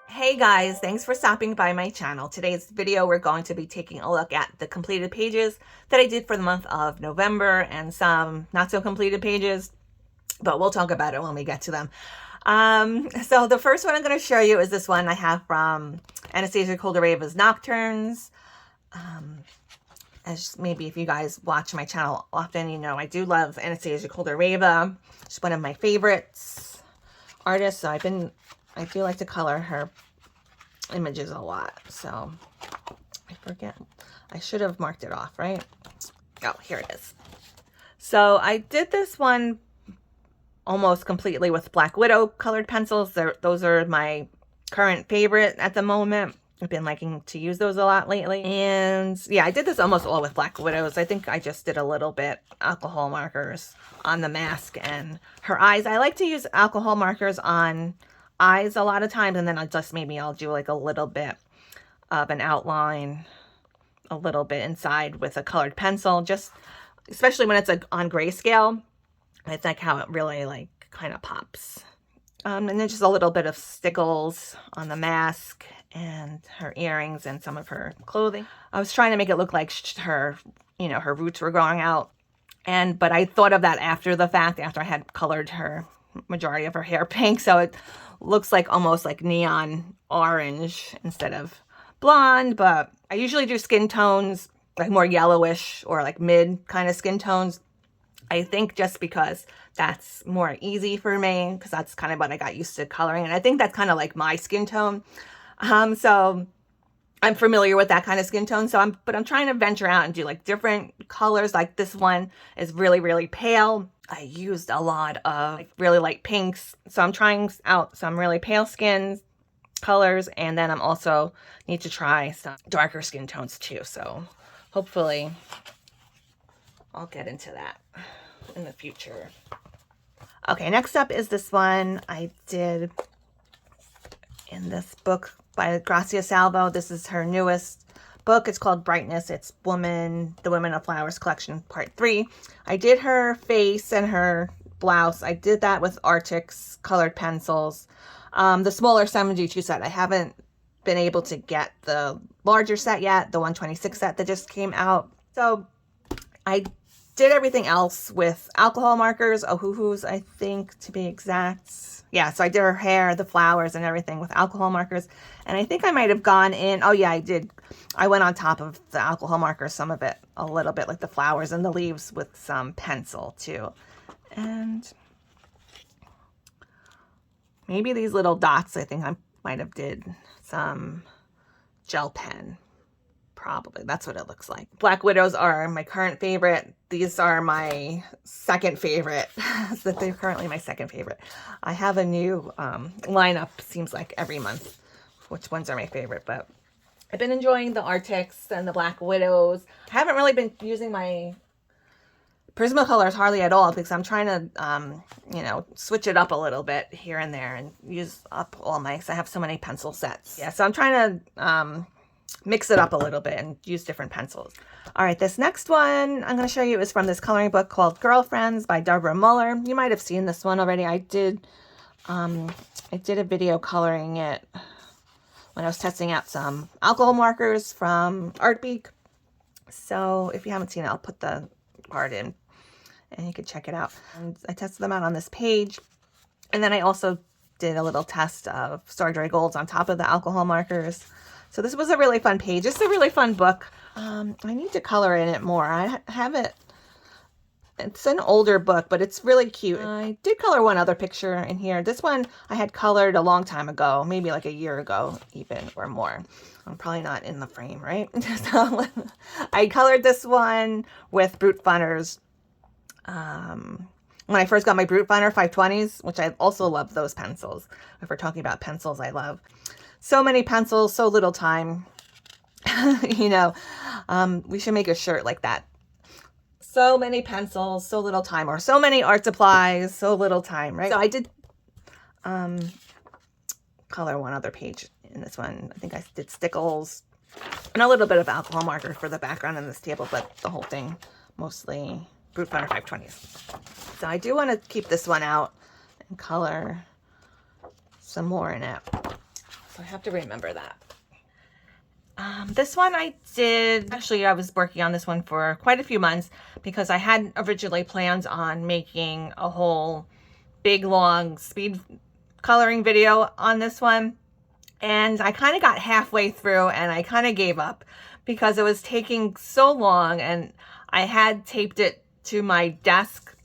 Hey guys, thanks for stopping by my channel. Today's video, we're going to be taking a look at the completed pages that I did for the month of November and some not so completed pages, but we'll talk about it when we get to them. So the first one I'm going to show you is this one I have from Anastasia Koldareva's Nocturnes. As maybe if you guys watch my channel often, you know I do love Anastasia Koldareva. She's one of my favorites artists, so I do like to color her images a lot. So I forget, I should have marked it off, right? Oh, here it is. So I did this one almost completely with Black Widow colored pencils. Those are my current favorite at the moment. I've been liking to use those a lot lately. And yeah, I did this almost all with Black Widows. I think I just did a little bit alcohol markers on the mask and her eyes. I like to use alcohol markers on eyes a lot of times, and then I'll do like a little bit of an outline, a little bit inside with a colored pencil, just especially when it's like on grayscale. I think how it really like kind of pops. And then just a little bit of stickles on the mask and her earrings and some of her clothing. I was trying to make it look like her, you know, her roots were growing out. But I thought of that after the fact, after I had colored her majority of her hair pink. So it looks like almost like neon orange instead of blonde. But I usually do skin tones, like more yellowish or like mid kind of skin tones. I think just because that's more easy for me, because that's kind of what I got used to coloring. And I think that's kind of like my skin tone. So I'm familiar with that kind of skin tone. But I'm trying to venture out and do like different colors. Like this one is really, really pale. I used a lot of like really light pinks. So I'm trying out some really pale skin colors. And then I'm also need to try some darker skin tones too. So hopefully I'll get into that in the future. Okay, next up is this one I did in this book by Gracia Salvo. This is her newest book. It's called Brightness. It's The Women of Flowers Collection Part 3. I did her face and her blouse. I did that with Arctic's colored pencils. The smaller 7G2 set. I haven't been able to get the larger set yet, the 126 set that just came out. So I did everything else with alcohol markers, Ohuhus, I think, to be exact. Yeah, so I did her hair, the flowers, and everything with alcohol markers. And I think I might have gone in, oh yeah, I did. I went on top of the alcohol markers, some of it, a little bit, like the flowers and the leaves with some pencil, too. And maybe these little dots, I think I might have did some gel pen. Probably. That's what it looks like. Black Widows are my current favorite. These are my second favorite. So they're currently my second favorite. I have a new lineup, seems like every month, which ones are my favorite. But I've been enjoying the Arctics and the Black Widows. I haven't really been using my Prismacolors hardly at all because I'm trying to, you know, switch it up a little bit here and there and use up all my, because I have so many pencil sets. Yeah, so I'm trying to mix it up a little bit and use different pencils. All right, this next one I'm going to show you is from this coloring book called Girlfriends by Deborah Muller. You might have seen this one already. I did a video coloring it when I was testing out some alcohol markers from Artbeak. So if you haven't seen it, I'll put the part in and you can check it out. And I tested them out on this page. And then I also did a little test of Starjoy Golds on top of the alcohol markers. So this was a really fun page. It's a really fun book. I need to color in it more. I have it. It's an older book, but it's really cute. I did color one other picture in here. This one I had colored a long time ago, maybe like a year ago even or more. I'm probably not in the frame, right? So I colored this one with Brute Funners. When I first got my Brute Funner 520s, which I also love those pencils. If we're talking about pencils, I love. So many pencils, so little time. You know, we should make a shirt like that. So many pencils, so little time, or so many art supplies, so little time, right? So I did color one other page in this one. I think I did stickles and a little bit of alcohol marker for the background in this table, but the whole thing mostly Brute Funner 520s. So I do want to keep this one out and color some more in it. So I have to remember that. This one I did, actually I was working on this one for quite a few months because I had originally planned on making a whole big long speed coloring video on this one. And I kind of got halfway through and I kind of gave up because it was taking so long, and I had taped it to my desk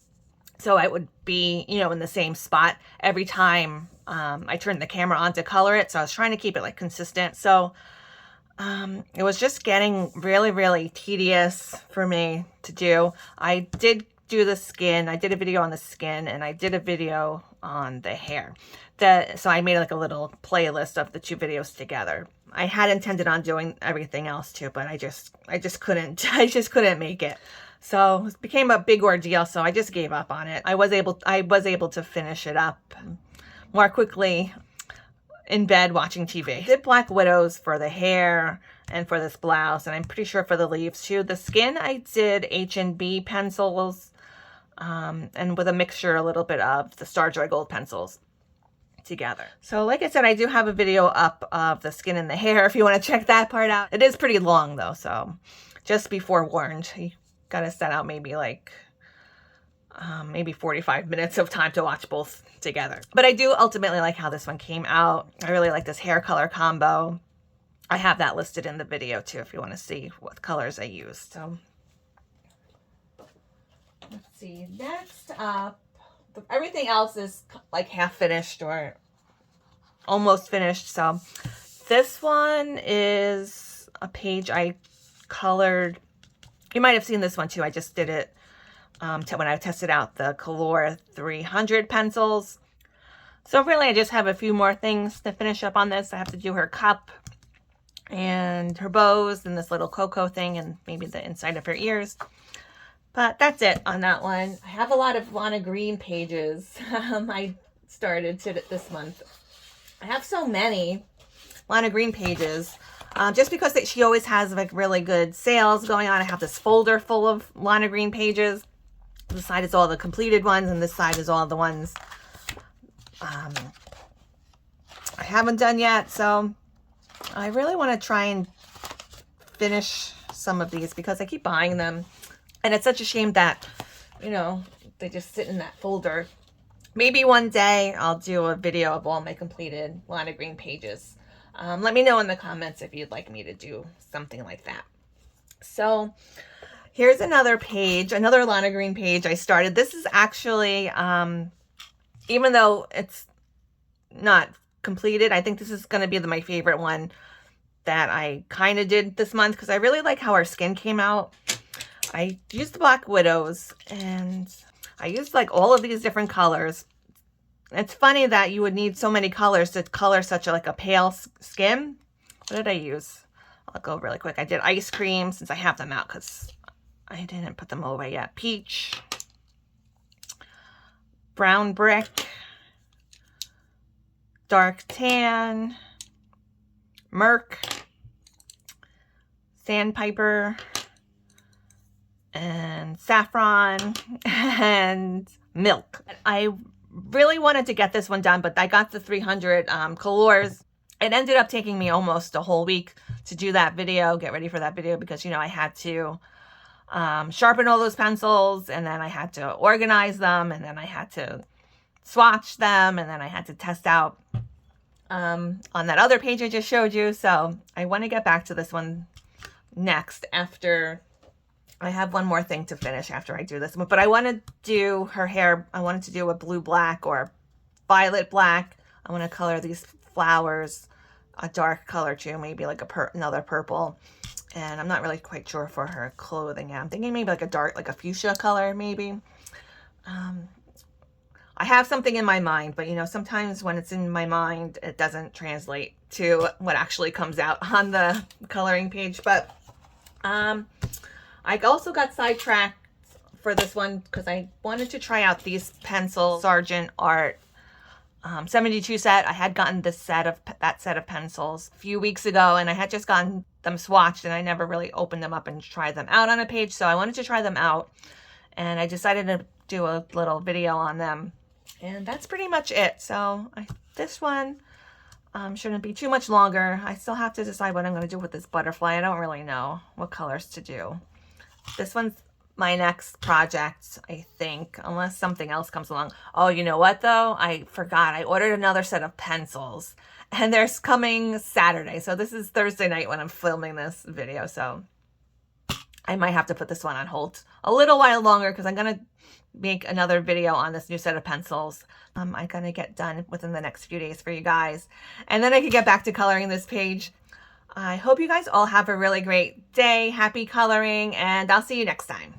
so it would be, you know, in the same spot every time I turned the camera on to color it. So I was trying to keep it like consistent. So it was just getting really, really tedious for me to do. I did do the skin. I did a video on the skin and I did a video on the hair. So I made like a little playlist of the two videos together. I had intended on doing everything else too, but I just couldn't. I just couldn't make it. So it became a big ordeal. So I just gave up on it. I was able to finish it up more quickly in bed watching TV. I did Black Widows for the hair and for this blouse, and I'm pretty sure for the leaves too. The skin I did H&B pencils, and with a mixture a little bit of the Star Joy Gold pencils together. So like I said, I do have a video up of the skin and the hair if you want to check that part out. It is pretty long though, so just be forewarned. You gotta set out maybe like maybe 45 minutes of time to watch both together. But I do ultimately like how this one came out. I really like this hair color combo. I have that listed in the video too if you want to see what colors I used. So let's see, next up, everything else is like half finished or almost finished. So this one is a page I colored. You might have seen this one too. I just did it when I tested out the Color 300 pencils. So really I just have a few more things to finish up on this. I have to do her cup and her bows and this little cocoa thing and maybe the inside of her ears. But that's it on that one. I have a lot of Lana Green pages. I started this month. I have so many Lana Green pages. Just because she always has like really good sales going on. I have this folder full of Lana Green pages. This side is all the completed ones, and this side is all the ones I haven't done yet. So I really want to try and finish some of these because I keep buying them. And it's such a shame that, you know, they just sit in that folder. Maybe one day I'll do a video of all my completed Lana Green pages. Let me know in the comments if you'd like me to do something like that. So here's another page, another Lana Green page I started. This is actually, even though it's not completed, I think this is going to be my favorite one that I kind of did this month because I really like how her skin came out. I used the Black Widows and I used like all of these different colors. It's funny that you would need so many colors to color such a pale skin. What did I use? I'll go really quick. I did Ice Cream since I have them out because I didn't put them away yet. Peach, Brown Brick, Dark Tan, Merc, Sandpiper, and Saffron, and Milk. I really wanted to get this one done, but I got the 300 colors. It ended up taking me almost a whole week to do that video, get ready for that video, because, you know, I had to sharpen all those pencils, and then I had to organize them, and then I had to swatch them, and then I had to test out on that other page I just showed you. So I want to get back to this one next after I have one more thing to finish after I do this one. But I want to do her hair. I wanted to do a blue black or violet black. I want to color these flowers a dark color too, maybe like another purple. And I'm not really quite sure for her clothing. I'm thinking maybe like a dark, like a fuchsia color maybe. I have something in my mind, but you know, sometimes when it's in my mind, it doesn't translate to what actually comes out on the coloring page. But I also got sidetracked for this one because I wanted to try out these pencil Sargent Art 72 set. I had gotten that set of pencils a few weeks ago, and I had just gotten them swatched, and I never really opened them up and tried them out on a page. So I wanted to try them out, and I decided to do a little video on them. And that's pretty much it. So this one shouldn't be too much longer. I still have to decide what I'm going to do with this butterfly. I don't really know what colors to do. This one's my next project, I think, unless something else comes along. Oh, you know what though? I forgot. I ordered another set of pencils and they're coming Saturday. So this is Thursday night when I'm filming this video. So I might have to put this one on hold a little while longer because I'm going to make another video on this new set of pencils. I'm going to get done within the next few days for you guys. And then I can get back to coloring this page. I hope you guys all have a really great day. Happy coloring, and I'll see you next time.